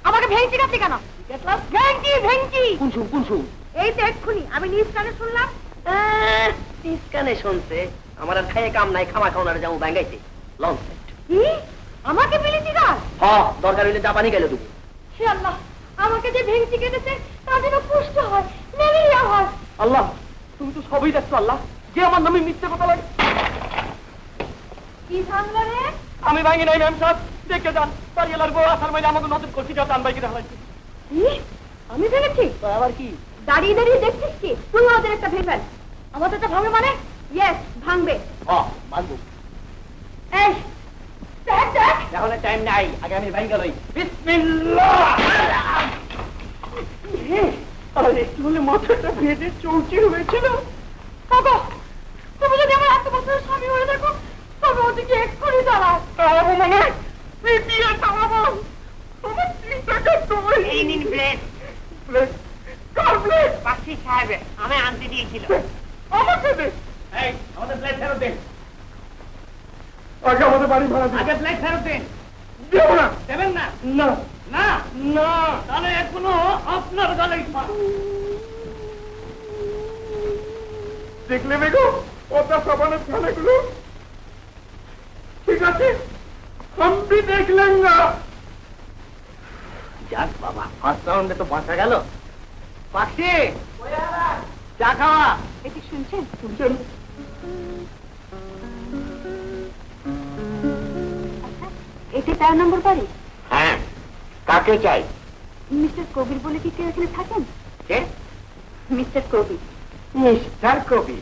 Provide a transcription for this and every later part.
আমাকে ভেঙচি কাটলি কেন? ভেঙচি ভেঙচি এই তো এক্ষুনি আমি নিজ কানে শুনলাম। নিজ কানে শুনছে? আমার আর খাইয়ে কাম নাই, খামা খাওয়ার যাবো ব্যাঙ্গাইতে। লং সেট কি আমাকে মিলিছি গাল? হ্যাঁ, দরকার হইলে জাপানি গেলে তুমি। হে আল্লাহ, আমাকে যে ভেঙচি কেটেছে তার যেন পুষ্ট হয়, ম্যালেরিয়া হয়। আল্লাহ, তুমি তো সবই দেখছো। আল্লাহ, যে আমার নামে মিথ্যে কথা লাগে। কি ঝামেলা রে? আমি ভাঙি নাই ম্যাম সাহেব, দেখে যান। বাড়িওয়ালার বউ আসার মাঝে আমাকে নতুন করছি, টান বাইকে দেখালাইছি। কি আমি ভেঙেছি? আবার কি দাঁড়িয়ে দাঁড়িয়ে দেখছিস কি? তুই আমাদের একটা ভেঙবেন। আমাদের একটা ভাঙবে মানে? ইয়েস, ভাঙবে। হ্যাঁ, ভাঙবো। এই দেখ দেখ, তাহলে টাইম নাই, আগে আমি ভাঙ গেলই। বিসমিল্লাহ। আরে একটু হলে মাথাটা ভেজে চৌচির হয়েছিল। বাবা, তুমি যদি আমার এত বছরের স্বামী হয়ে দেখো তবে ওদিকে এক্ষুনি দাঁড়াও। তাহলে মানে পিটিয়ে তাড়াবো। আমার চিন্তাটা তোমার। এই নিন প্লেট। প্লেট? কার প্লেট? পাখি সাহেবের, আমি আনতে দিয়েছিল। আমাকে দে। এই, আমাদের প্লেট ফেরত দেন। আগে আমাদের বাড়ি ভাড়া দিন। আগে প্লেট ফেরত দেন। দেব না। দেবেন না? না না না। তাহলে এখনো আপনার গলায় দেখলে বেগো ওটা সাবানের ছানাগুলো? ঠিক আছে, আমি দেখলেন না। যাক বাবা, ফার্স্ট রাউন্ডে তো বাঁচা গেল। পাখি চা খাওয়া। এটি শুনছেন? শুনছেন? এটি 13 নম্বর বাড়ি। হ্যাঁ, কাকে চাই? মিস্টার কবির বলে কি কেউ এখানে থাকেন? কে? মিস্টার কবির। মিস্টার কবি?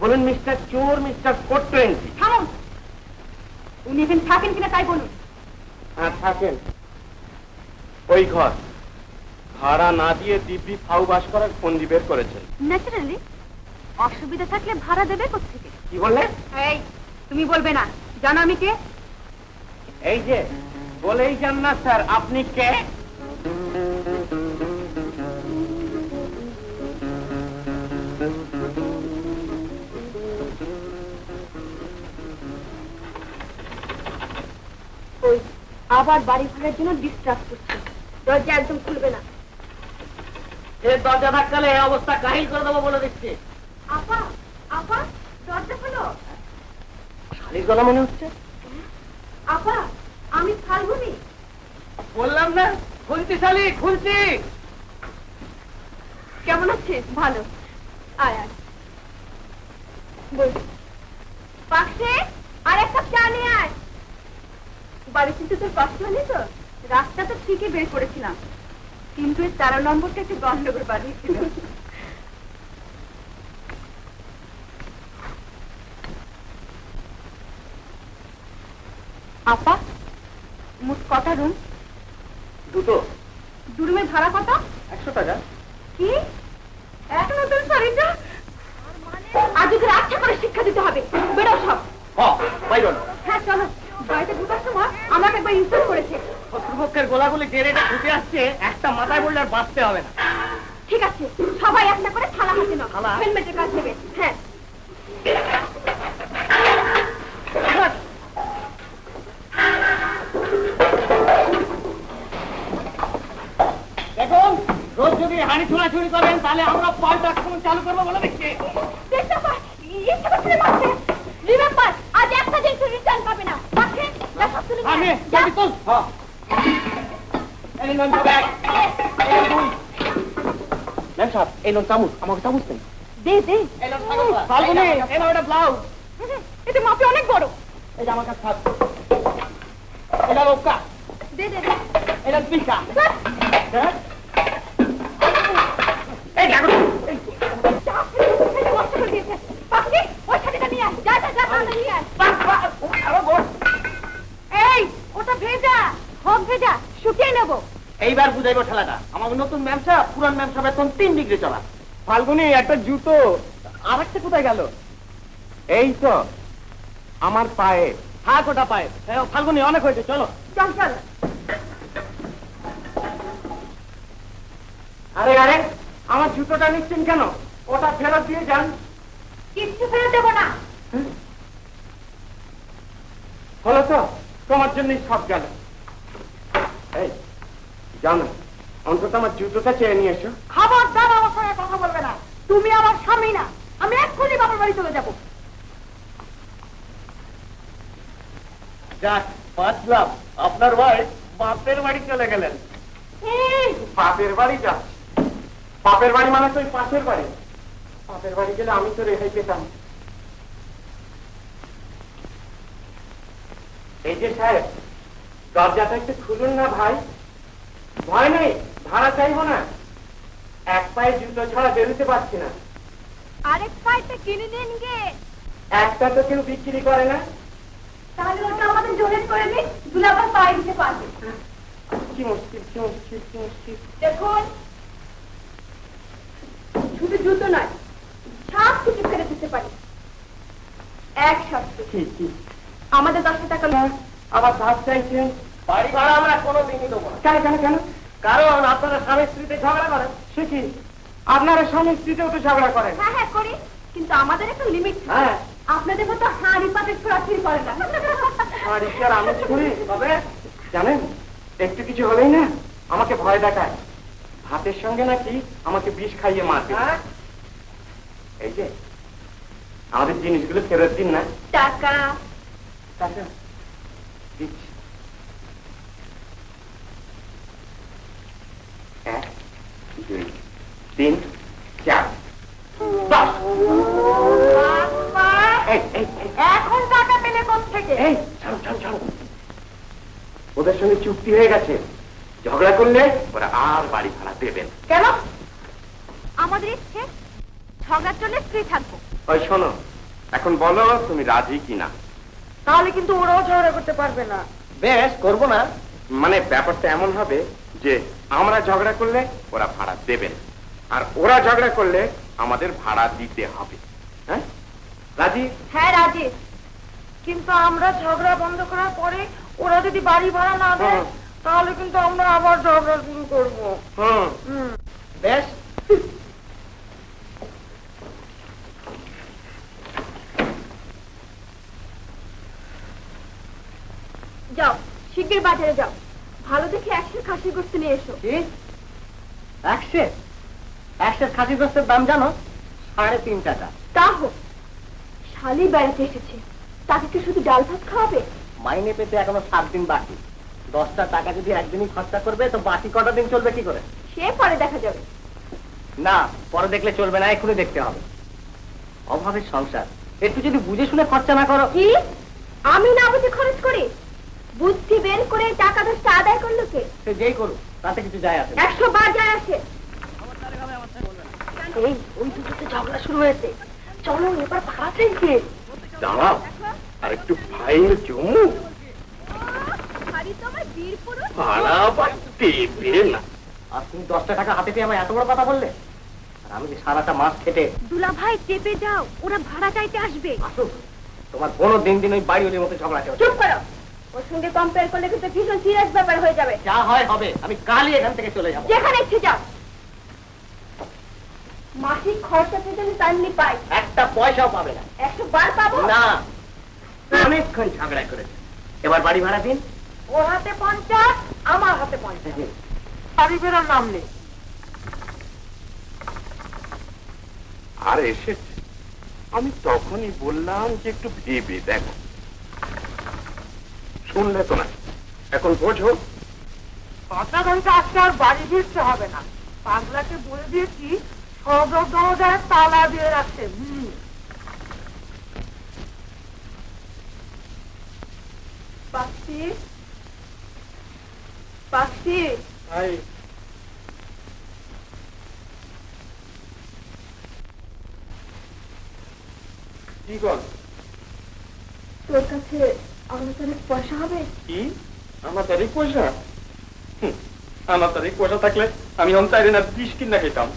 বলুন মিস্টার চোর, মিস্টার কোট্রেন্সি। থামুন, উনি এখানে থাকেন কিনা তাই বলুন। হ্যাঁ, থাকেন ওই ঘর। ভাড়া না দিয়ে দিব্যি ফাউ বাস করার ফন্দি বের করেছেন। ন্যাচারালি, অসুবিধা থাকলে ভাড়া দেবে কোত্থেকে? কি বললে? এই, তুমি বলবে না। জানো আমি কে? এই যে বলেই যান না স্যার, আপনি কে? ওই আবার বাড়ি ভাড়ার জন্য ডিস্টার্ব করছে। দরজা একদম খুলবে না। এর দরজা ধাক্কালে এই অবস্থা কাহিল করে দেবো বলে দিচ্ছি। আপা, আপা, দরজা খোলো। শালির গলা মনে হচ্ছে। আপা, আমি ফাল্গুনি। বললাম না খুলছি শালি, খুলছি। কেমন আছিস? ভালো। আয় আয়, বল। পাশে আর একটা চা নিয়ে আয়। বাড়ি কিন্তু তোর কষ্ট হয়নি তো? রাস্তা তো ঠিকই বের করেছিলাম, কিন্তু এই 13 নম্বরটা একটু গন্ডগোল বাড়িয়েছিল। আপা, মোট কটা রুম? দুটো। দু রুমের ভাড়া কত? 100 টাকা। কি? এক নতুন শরীরটা? আজ ওদের আচ্ছা করে শিক্ষা দিতে হবে। বেরো সব। বাইরন। হ্যাঁ চলো। বাড়িতে ঢুকার সময় আমাকে একবার ইনসাল্ট করেছে। শত্রুপক্ষের গোলাগুলি যে রেটে ছুটে আসছে, একটা মাথায় বললে আর বাঁচতে হবে না। ঠিক আছে, সবাই একটা করে থালা হাতে নাও। থালা? হেলমেটের কাজ নেবে। হ্যাঁ। দেখুন, রোজ যদি হাঁড়ি ছোড়াছুড়ি করেন তাহলে আমরা পাল্টা আক্রমণ চালু করবো বলে দেখছি। চেষ্টা কর, ইচ্ছে করছে মারতে। রিমেম্বার, আজ একটা দিন তুই রিটার্ন পাবে না। পাখে, দেখো তুমি। আমি গাড়ি তুল। এই নন ব্যাগ। ম্যাম সাহেব, এই নন চামচ, আমাকে চামচ দেন। দে দে। ফাল্গুনি, এই নাও এটা ব্লাউজ। এটা মাপে অনেক বড়। এই যে আমার কাছে থাক। এটা লোকা। দে দে দে। এটা পিসা। এই দেখো। এই, ওটা ভেজা, হোক ভেজা, শুকিয়ে নেবো। এইবার বুঝাইবো ঠেলাটা। আমার নতুন ম্যাম সাহেব, পুরান ম্যাম সাহেব এখন 3 ডিগ্রি চলা। ফাল্গুনি একটা জুতো। আর একটা কোথায় গেল? এই তো আমার পায়ে। থাক ওটা পায়ে। ফাল্গুনি অনেক হয়েছে, চলো। চল চল। আরে আরে, আমার জুতোটা নিচ্ছেন কেন? ওটা ফেরত দিয়ে যান। কিচ্ছু ফেরত দেবো না। হলো তো, তোমার জন্যই সব গেল। এই জানো, অন্তত আমার জুতোটা চেয়ে নিয়ে এসো। খবরদার আমার সঙ্গে কথা বলবে না। তুমি আমার স্বামী না। আমি এক্ষুনি বাবার বাড়ি চলে যাবো। যাক, বাঁচলাম। আপনার ভাই বাপের বাড়ি চলে গেলেন। বাপের বাড়ি যা? বাপের বাড়ি মানে তো ওই পাশের বাড়ি। বাপের বাড়ি গেলে আমি তো রেহাই পেতাম। এই যে সাহেব, দরজাটা একটু খুলুন না ভাই। ভয় নেই, ভাড়া চাইবো না। এক পায়ে জুতো ছাড়া বেরোতে পারছি না। আরেক পাইটা কিনে দিন গে। একটা তো কেউ বিক্রি করে না। তাহলে ওটা আমাদের ডোনেট করে দিন, দুলাভাই পায়ে দিতে পারবে। কি মুশকিল, কি মুশকিল, কি মুশকিল। দেখুন, শুধু জুতো নয়, সব কিছু ফেরত দিতে পারি। এক শর্ত, কি? আমাদের 10 টাকা লোন। আবার ধার চাইছেন? বাড়ি ভাড়া আমরা কোনোদিনই দেবো না। কেন কেন কেন? কারণ আপনারা স্বামী স্ত্রীতে ঝগড়া করেন। সে কি, আপনারা স্বামী স্ত্রীতেও তো ঝগড়া করেন? হ্যাঁ হ্যাঁ করি, কিন্তু আমাদের একটা লিমিট। হ্যাঁ। আপনাদের মতো হাঁড়ি পাতে ছোড়াছুড়ি করে না। আর ঈশ্বর, আমি ছুরি তবে জানেন, একটু কিছু হলেই না আমাকে ভয় দেখায়। ভাতের সঙ্গে নাকি আমাকে বিষ খাইয়ে মারবে। এই যে আমাদের জিনিসগুলো ফেরত দিন না। টাকা টাকা দিচ্ছি। 1 2 3 4 10। এখন টাকা পেলে কোথ থেকে? এই ছাড়ো ছাড়ো ছাড়ো, ওদের সঙ্গে চুক্তি হয়ে গেছে, ঝগড়া করলে ওরা আর বাড়ি ভাড়া দেবেন। কেন? আমাদের ইচ্ছে ঝগড়া চলে স্ত্রী থাকবো। ওই শোনো, এখন বলো তুমি রাজি কিনা। তাহলে কিন্তু ওরাও ঝগড়া করতে পারবে না। বেশ, করবো না। মানে ব্যাপারটা এমন হবে যে আমরা ঝগড়া করলে ওরা ভাড়া দেবেন, আর ওরা ঝগড়া করলে আমাদের ভাড়া দিতে হবে। হ্যাঁ, রাজি? হ্যাঁ রাজি, কিন্তু আমরা ঝগড়া বন্ধ করার পরে ওরা যদি বাড়ি ভাড়া না দেয়, তাহলে কিন্তু আমরা আবার ঝগড়া শুরু করবো। বেশ, যাও, শিগগির বাজারে যাও, ভালো দেখে 100 খাসির গোশত নিয়ে এসো। কি 100 খাসি গোস্তের দাম জানো? 3.5 টাকা। তা হোক, শালি বেড়াতে এসেছে, তাকে কি শুধু ডাল ভাত খাওয়াবে? মাইনে পেতে এখনো 7 দিন বাকি। 10টা টাকা যদি একদিনই খরচা করবে তো বাকি কটা দিন চলবে কি করে? সে পরে দেখা যাবে। না, পরে দেখলে চলবে না, এখনই দেখতে হবে। অভাবের সংসার, একটু যদি বুঝে শুনে খরচা না করো। কি? আমি না বুঝে খরচ করি? বুদ্ধি বের করে টাকা 10টা আদায় করলো কে? সে যেই করুক, তাতে কিছু যায় আসে না। 100 বার যায় আসে। এই ওই দুটোতে ঝগড়া শুরু হয়েছে, চলো এবার ভাড়া চাইছে। দাঁড়াও, আর একটু ফাইল জমু, ভাড়া আবার দেবে না। আর তুমি 10টা টাকা হাতে পেয়ে আমার এত বড় কথা বললে? আর আমি যে সারাটা মাস খেটে। দুলা ভাই চেপে যাও, ওরা ভাড়া চাইতে আসবে। আসুক, তোমার বোনও দিন দিন ওই বাড়িওয়ালির মতো ঝগড়া করছে। চুপ করো, ওর সঙ্গে কম্পেয়ার করলে কিন্তু ভীষণ সিরিয়াস ব্যাপার হয়ে যাবে। যা হয় হবে, আমি কালই এখান থেকে চলে যাবো। যেখানে ইচ্ছে যাও। মাসিক খরচা পেতে টাইমলি পাই, একটা পয়সাও পাবে না। 100 বার পাবো না, অনেকক্ষণ ঝগড়া করেছে, এবার বাড়ি ভাড়া দিন। ওর হাতে 50, আমার হাতে 50। বাড়ি ফেরার নাম নেই। আর এসেছে, আমি তখনই বললাম যে একটু ভেবে দেখো। শুনলে তো না, এখন বোঝো। 5 ঘন্টা আজকে আর বাড়ি ফিরতে হবে না। পাগলাকে বলে দিয়েছি সব দরজায় তালা দিয়ে রাখতে। পাখি পাখি, কি কর? তোর কাছে আমার অনেক পয়সা হবে? কি আমার তারিখ পয়সা? আমার তারিখ পয়সা থাকলে আমি অন্তারে না 20 কিনা খেতাম।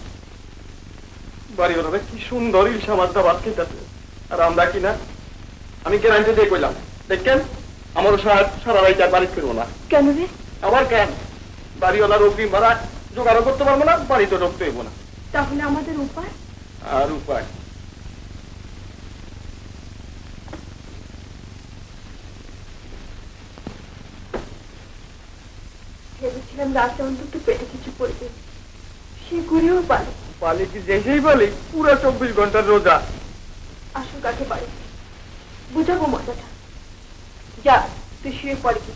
বাড়িওয়ালা কি সুন্দর ইলশা মাছটা ভাত খেতেছে, আর আমরা কি না? আমি গ্যারান্টি দিয়ে কইলাম, দেখেন আমারও সারা রাইতে আর বাড়ি ফিরবো না। কেন রে? আবার কেন? বাড়িওয়ালার অগ্রিম ভাড়া জোগাড়ও করতে পারবো না, বাড়িতে ঢুকতে হইব না। তাহলে আমাদের উপায়? আর উপায় ভেবেছিলাম রাতে অন্তত পেটে কিছু পড়বে, সে ঘুরেও পারে। পালে কি যেই বলি পুরো 24 ঘন্টার রোজা। আসল কাকে পারে বুঝাবো মজাটা। যা তুই শুয়ে পড়ে কি।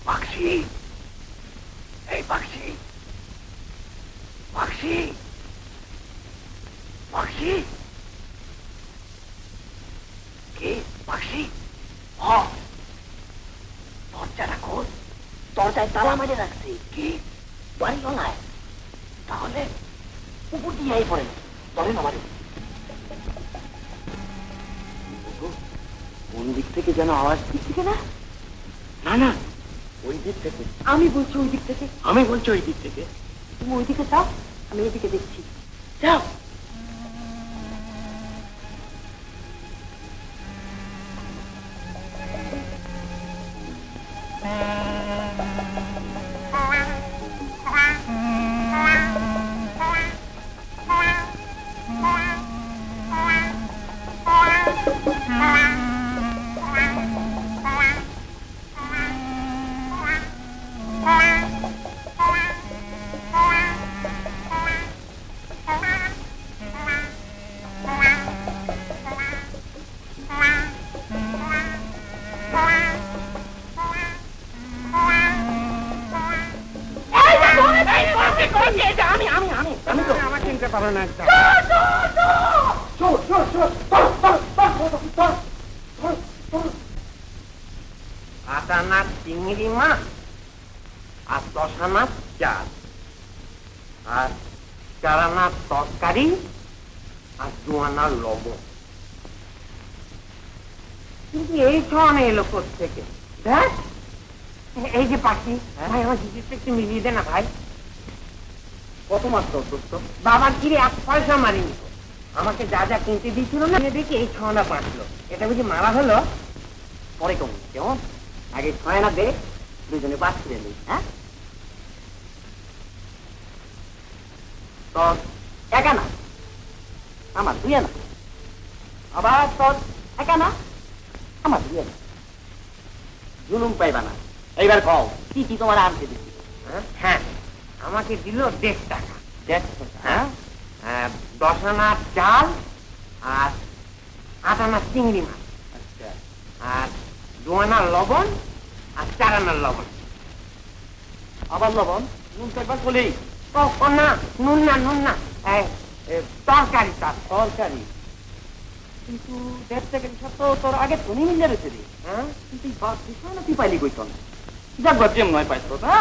পাখি, এই পাখি, পাখি, পাখি, কে পাখি? দরজাটা খোল। দরজায় তালা মারে রাখছে। কি বাড়ি নয়? তাহলে উপর দিয়ে আই পড়েন, ধরেন আমারে। কোন দিক থেকে যেন আওয়াজ দিচ্ছে না? না না, ওই দিক থেকে। আমি বলছি ওই দিক থেকে। আমি বলছি ওই দিক থেকে। তুমি ওই দিকে যাও, আমি এদিকে দেখছি। যাও। আটানা চিংড়ি মাছ আর 10 আনা চাল আর 4 আনা তরকারি আর 2 আনা লবণ। কিন্তু এই ছনে এলো থেকে দেখ। এই যে পাখি, ভাই আমার জিনিসটা একটু মিলিয়ে দে না ভাই। কত মাছ তোর দোস্ত? বাবা কিরে 1 পয়সা মারিনি। আমাকে যা যা কিনতে দিয়েছিল না দেখি এই 6 আনা বাঁচলো। এটা বুঝি মারা হলো? পরে কমন কেমন? আগে 6 আনা দে, দুজনে বাদ করে নিই। হ্যাঁ, তোর 1 আনা, আমার 2 আনা, আবার তোর 1 আনা, আমার 2 আনা। জুলুম পাইবা না। এইবার কও কি কি তোমার আনতে দিচ্ছি? হ্যাঁ, আমাকে দিল 1.5 টাকা। 1.5 টাকা? হ্যাঁ, 10 আনা চাল আর 8 আনা চিংড়ি মাছ। আচ্ছা, আর 2 আনা লবণ আর 4 আনা লবণ। আবার লবণ? নুন তো একবার বলেই। ও না, নুন না, নুন না, তরকারি। তরকারি কিন্তু 1.5 টাকা সব তো তোর আগে ধনী মিলে রয়েছে রে। হ্যাঁ, কিন্তু বাদ দিশা না, তুই পাইলি কই তোর? যাক বাদ যেম নয় পাইতো না,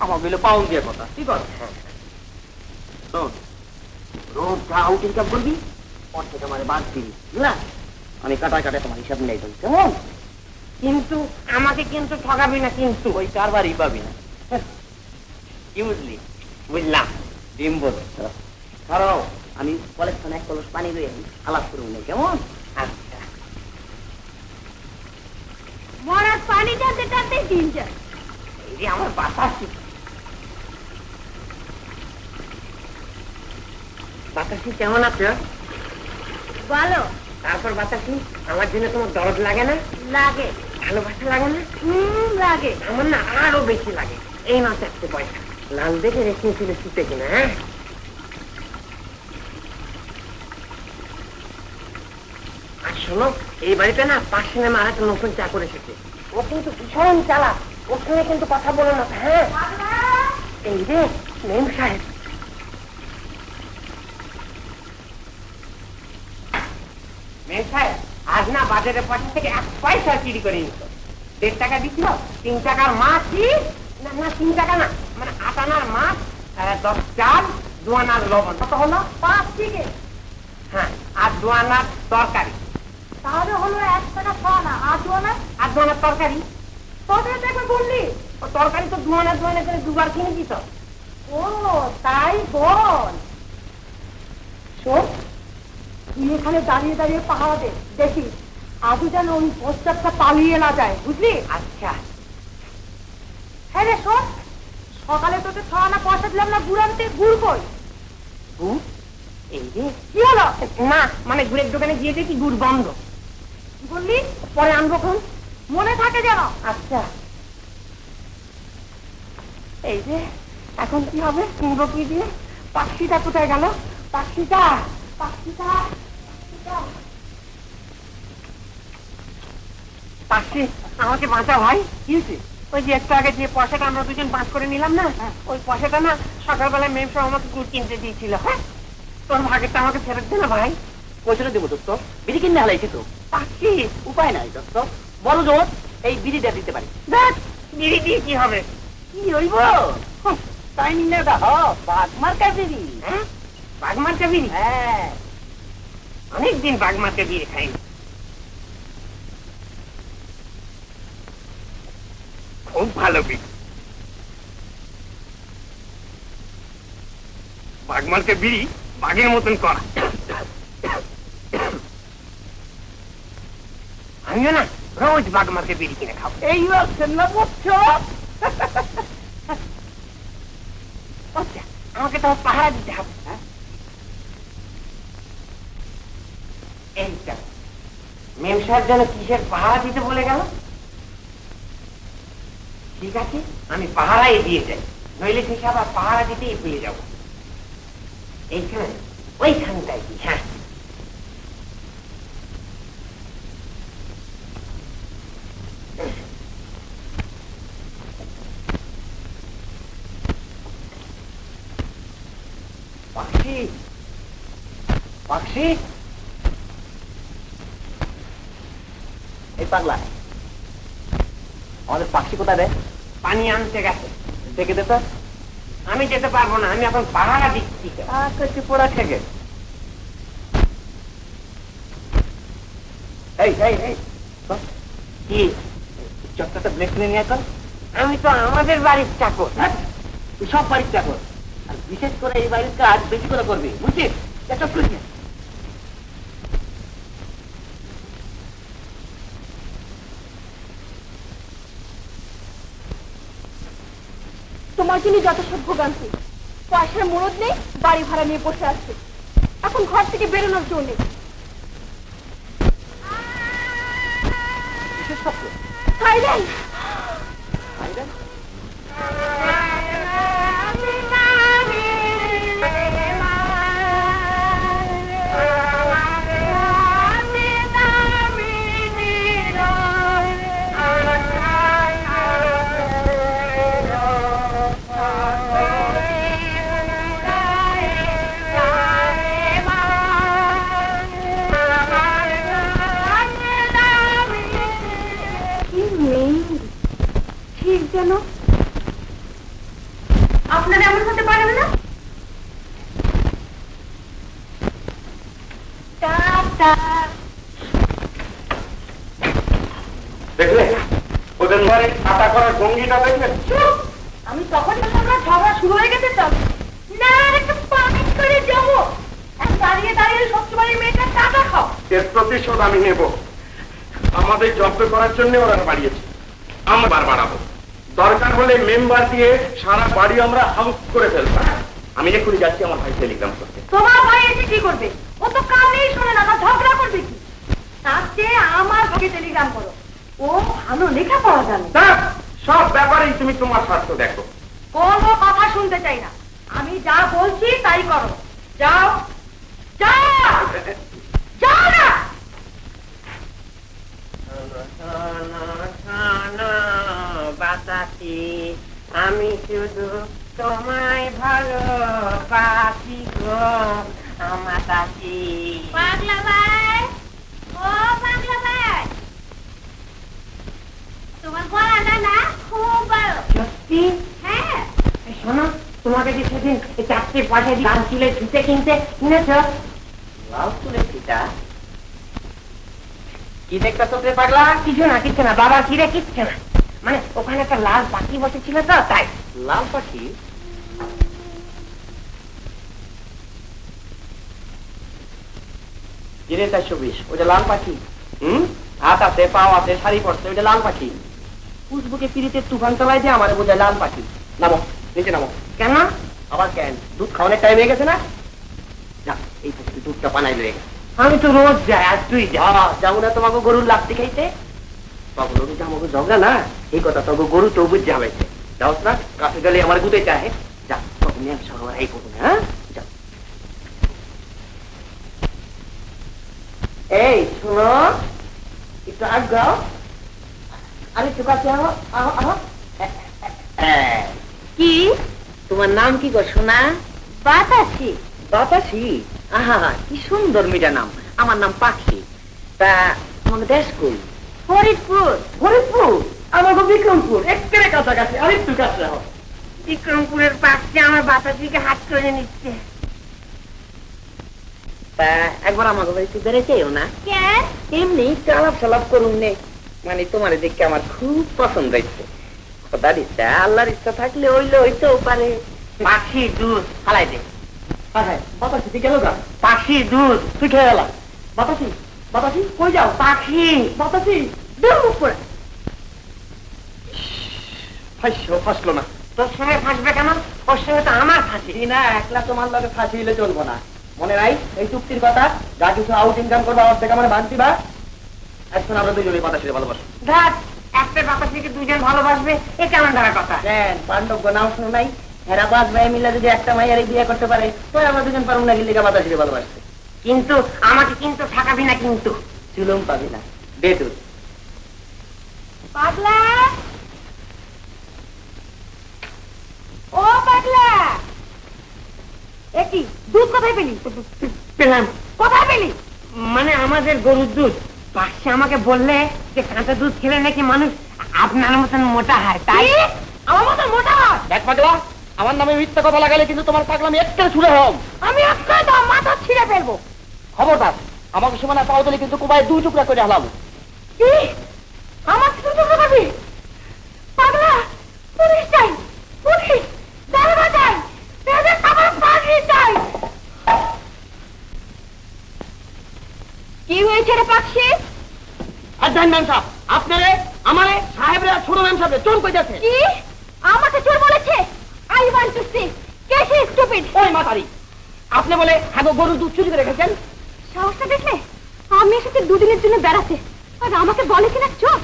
আমার গেলে পাউন দিয়ে কথা। ঠিক আছে, শোন, রোজ যা আউট ইনকাম করবি ওর থেকে আমার বাদ দিবি, বুঝলা? আমি কাটায় কাটায় তোমার হিসাব নেই, কেমন? কিন্তু আমাকে কিন্তু ঠকাবি না, কিন্তু ওই কারবারই পাবি না। কি বুঝলি? বুঝলাম, ডিম বোধ। ধরো আমি কলেকশন 1 কলস পানি দিয়ে আলাপ করবো না, কেমন? আচ্ছা। মরার পানি টানতে টানতে দিন যায়। এই যে আমার বাতাসি, বাতাসি কেমন আছে? ভালো। তারপর বাতাসি, আমার জন্য তোমার দরদ লাগে না? লাগে। ভালোবাসা লাগে না? লাগে। আমার না আরো বেশি লাগে। এই না 4টে পয়সা লাল দেখে রেখেছিল শীতে কিনা। হ্যাঁ, আর শোনো, এই বাড়িতে না পাশে নামে আর একটা নতুন চাকর এসেছে। ও কিন্তু ভীষণ চালাক, ওর সঙ্গে কিন্তু কথা বলো না। হ্যাঁ, এই রে মেম সাহেব। মেম সাহেব আজ না বাজারের পয়সা থেকে 1 পয়সা চুরি করে নিত। 1.5 টাকা দিছিল, 3 টাকার মাছ, না না 3 টাকা না, মানে 8 আনার মাছ, 10 চাল, 2 আনার লবণ। কত হলো? 5 থেকে। হ্যাঁ, আর 2 আনার তরকারি। তাহলে হলো 1 টাকা 6 আনা। আর 2 আনা? আর 2 আনার তরকারি। তরকারিটা একবার বললি? ও তরকারি তো 2 আনা করে 2বার কিনে দিত। ও তাই বল। শোন, তুই এখানে দাঁড়িয়ে দাঁড়িয়ে পাহারা দে, দেখি আজও যেন ওই বস্তাটা পালিয়ে না যায়, বুঝলি? আচ্ছা। হ্যাঁ রে শোন, সকালে তোকে 6 আনা পয়সা দিলাম না গুড় আনতে, গুড় কই? গুড়? এই রে, কি হলো? না মানে গুড়ের দোকানে গিয়ে দেখি গুড় বন্ধ। কি বললি? পরে আনবো কোন? মনে থাকে যেন। আচ্ছা। এই যে এখন কি হবে? কিনবো কি দিয়ে? পাখিটা কোথায় গেল? পাখিটা, পাখিটা, পাখিটা। পাখি, আমাকে বাঁচা ভাই। কি হয়েছে? ওই যে একটু আগে যে পয়সাটা আমরা দুজন বাঁচ করে নিলাম না, ওই পয়সাটা না সকালবেলায় মেম সাহেব আমাকে গুড় কিনতে দিয়েছিল। হ্যাঁ, তোর ভাগেরটা আমাকে ফেরত দে না ভাই। পয়সাটা দেবো দোস্ত, বিড়ি কিনে হালাইছি তো। পাখি, উপায় নাই দোস্ত, বড় জোর এই বিড়িটা দিতে পারি। দেখ বিড়ি দিয়ে কি হবে? কি হইব? তাই নিলে দেখ বাঘমার্কা বিড়ি। হ্যাঁ, বাঘমার্কা বিড়ি? হ্যাঁ, অনেকদিন বাঘমার্কা বিড়ি খাইনি। খুব ভালো বিড়ি। বাঘমার্কা বিড়ি বাঘের মতন করা। আমিও না রোজ বাঘমার্কা বিড়ি কিনে খাবো। এই হচ্ছে না বুঝছো? আচ্ছা, আমাকে তো পাহারা দিতে হবে। হ্যাঁ, এইটা মেম সাহেব যেন কিসের পাহারা দিতে বলে গেল। ঠিক আছে, আমি পাহারাই দিয়ে যাই, নইলে ঠিক আবার পাহারা দিতেই ভুলে যাব। এইখানে ওইখানটায় কি? হ্যাঁ, পাখি, পাখি, এই পাগলা আমাদের পাখি কোথায় রে? পানি আনতে গেছে। দেখে দে তো। আমি যেতে পারবো না, আমি এখন পাহারা দিচ্ছি। কিছু পোড়া থেকে। এই এই এই তো, কি? চটকাটা ব্লেক কিনে নিয়ে কর। আমি তো আমাদের বাড়ির চাকর। তুই সব বাড়ির চাকর, আর বিশেষ করে এই বাড়ির কাজ বেশি করে করবি, বুঝছিস? একটা করে নিয়ে। তোমার জন্য যত সব ভোগান্তি, পয়সার মুরদ নেই, বাড়ি ভাড়া নিয়ে বসে আছে, এখন ঘর থেকে বেরোনোর জন্য নেই। বিশেষ শব্দ সাইলেন্ট। ঠিক যেন আপনার এমন হতে পারে না। দেখলে ওদের ঘরে আটা করার ভঙ্গিটা দেখলেন? আমি তখন আমরা ঝগড়া শুরু হয়ে গেছে তো না, একটা পানি করে যাবো, দাঁড়িয়ে দাঁড়িয়ে শ্বশুরবাড়ির মেয়েটা টাকা খাও। এর প্রতিশোধ আমি নেব। আমাদের জব্দ করার জন্য ওরা বাড়িয়েছে, আমরা বাড়াবো। দরকার হলে মেম্বার দিয়ে সারা বাড়ি আমরা হাউস করে ফেলবো। আমি এক্ষুনি যাচ্ছি আমার ভাই টেলিগ্রাম করতে। তোমার ভাই এসে কি করবে? ও তো কান নেই, শোনে না, ঝগড়া করবে কি? বাবাকে টেলিগ্রাম করো। ও ভালো লেখাপড়া জানে। তা সব ব্যাপারেই তুমি তোমার স্বার্থ দেখো। কোনো কথা শুনতে চাই না, আমি যা বলছি তাই করো। যাও যাও যাও না। বাতাসি, আমি শুধু তোমায় ভালোবাসি গো আমার দাসি। পাগলা ভাই, ও পাগলা ভাই, তোমার গলাটা না খুব ভালো। সত্যি? হ্যাঁ, এই শোনো, তোমাকে যে সেদিন 4টে পয়সা দিয়ে লাল চুলের ফিতে কিনেছ, লাল চুলের ফিতা কি দেখতে তোকে পাগলা? কিছু না বাবা, কি রে? কিচ্ছু না, মানে ওখানে একটা লাল পাখি বসেছিল তো তাই। লাল পাখি? কিরে 420, ওটা লাল পাখি? হাত আছে, পাও আছে, শাড়ি পরছে, ওটা লাল পাখি। ফুসবুকে পিড়িতে তুফান চালাই দিয়ে আমার বোঝায় লাল পাখি। নামো, নিচে নামো। কেন? আবার কেন? দুধ খাওয়ানোর টাইম হয়ে গেছে না? যা, এই পুকুরে দুধটা বানাই লয়ে গেছে। আমি তো রোজ যাই, আর তুই যা। যাবো না তোমাকে গরুর লাত্তি খাইতে? তখন ওকে আমাকে ঝগড়া না, এই কথা তোকে গরু তো বুঝ যাবে। যাও না, কাছে গেলে আমার গুতে চাহে। যা, তোকে নিয়ে সবার এই করবো না। হ্যাঁ, যা। এই শোনো, একটু আগাও, আরে একটু কাছে আহ আহ আহ। কি? তোমার নাম কি গো সোনা? বাতাসি। বাতাসি? আহা, কি সুন্দর মিঠা নাম। আমার নাম পাখি। তা তোমার দেশ কই? ফরিদপুর। ফরিদপুর? আমার বিক্রমপুর, একেবারে কাছাকাছি। আর একটু কাছে হও। বিক্রমপুরের পাশে আমার বাতাসিকে হাত করে নিচ্ছে। তা একবার আমাকে বাড়িতে বেড়েছেও না? কেন? এমনি চালাপ সালাপ করুন নে, মানে তোমার দেখে আমার খুব পছন্দ হয়েছে। খোদার ইচ্ছা, আল্লাহর ইচ্ছা থাকলে হইলে হইতেও পারে। পাখির দুধ ফালাই দে। হ্যাঁ, বাতাসি তুই গেল গা? পাখির দুধ তুই খেয়ে গেলাম। বাতাসি, বাতাসি কই যাও? পাখি, বাতাসি দুর্মুখ করে। ফাঁসলো না। তোর সঙ্গে ফাঁসবে কেন? ওর সঙ্গে তো আমার ফাঁসি না, একলা তোমার লগে ফাঁসি হইলে চলবো না। মনে নাই এই চুক্তির কথা? যা কিছু আউট ইনকাম করবা ওর থেকে আমার ভাগ দিবা। এখন আমরা দুজনে বাতাসিরে ভালোবাসো। ধ্যাত, একটা বাতাসিকে দুজন ভালোবাসবে, এ কেমন ধারা কথা? হ্যাঁ, পাণ্ডব নাও শুনো নাই? এরা পাঁচ ভাই মিলে যদি একটা মাইয়ারে বিয়ে করতে পারে, তো আমরা দুজন পারবো না গিলে বাতাসিরে ভালোবাসতে। কিন্তু আমাকে কিন্তু ঠকাবি না, কিন্তু চুলুম পাবি না। দে তুই। পাগলা, ও পাগলা, একই দুধ কোথায় পেলি? পেলাম। কোথায় পেলি? মানে আমাদের গরুর দুধ। পাশে আমাকে বললে যে কাঁচা দুধ খেলে নাকি মানুষ আপনার মতন মোটা হয়, তাই। কি? আমার মতো মোটা হয়? দেখ পাগলা, আমার নামে মিথ্যা কথা লাগালে কিন্তু তোমার পাগলামি একটা ছুড়ে হোক। আমি এক্ষুনি তো মাথা ছিঁড়ে ফেলবো। খবরদার, আমাকে সমানে পাও দিলে কিন্তু কুবায় 2 টুকরা করে হালাবো। কি? আমার ছোট ছোট করবি? পাগলা, পুলিশ চাই, পুলিশ, দারোগা চাই, তাদের আমার ফাঁসি চাই। কি হয়েছে রে পাখি? আর জান ম্যাম সাহেব, আপনারে আমারে সাহেবরা ছোট ম্যাম সাহেব চোর কই যাচ্ছে? কি? আমাকে চোর বলেছে? I want to see case is stupid. ওই মাতারি, আপনি বলে হাগো গরুর দুধ চুরি করে রেখেছেন? সাহসটা দেখলে? আমি এসেছি দুদিনের জন্য বেড়াতে, আর আমাকে বলে কিনা চোর।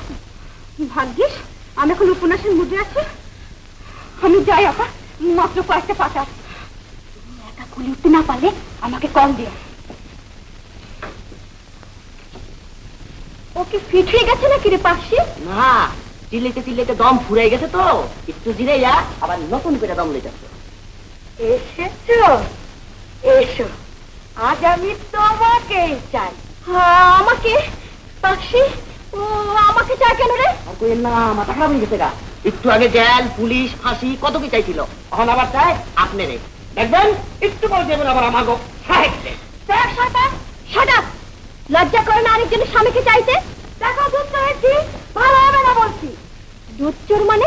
ভাগ্যিস আমি এখন উপন্যাসের মুডে আছি। আমি যাই আপা, মাত্র কয়েকটা পাতা। তুমি একা কুলি উঠতে না পারলে আমাকে কল দিও। ও কি ফিট হয়ে গেছে নাকি রে পাখি? না, চিল্লিতে চিল্লিতে দম ফুরাই গেছে তো, একটু জিরাইয়া আবার নতুন করে দম লইতেছে। এসেছো, এসো, আজ আমি তোমাকেই চাই। আমাকে? পাখি ও আমাকে চাই কেন রে? আর কই না, মাথা খারাপ হয়ে গেছে গা। একটু আগে জেল, পুলিশ, ফাঁসি কত কি চাইছিল, এখন আবার চাই আপনি রে। দেখবেন একটু পরে দেবেন আবার আমাগো সাহেবকে। দেখ শয়তান, শাট আপ। লজ্জা করে না আরেকজনের স্বামীকে চাইতে? দেখো দুধ চোরেছি, ভালো হবে না বলছি। দুধ চোর মানে?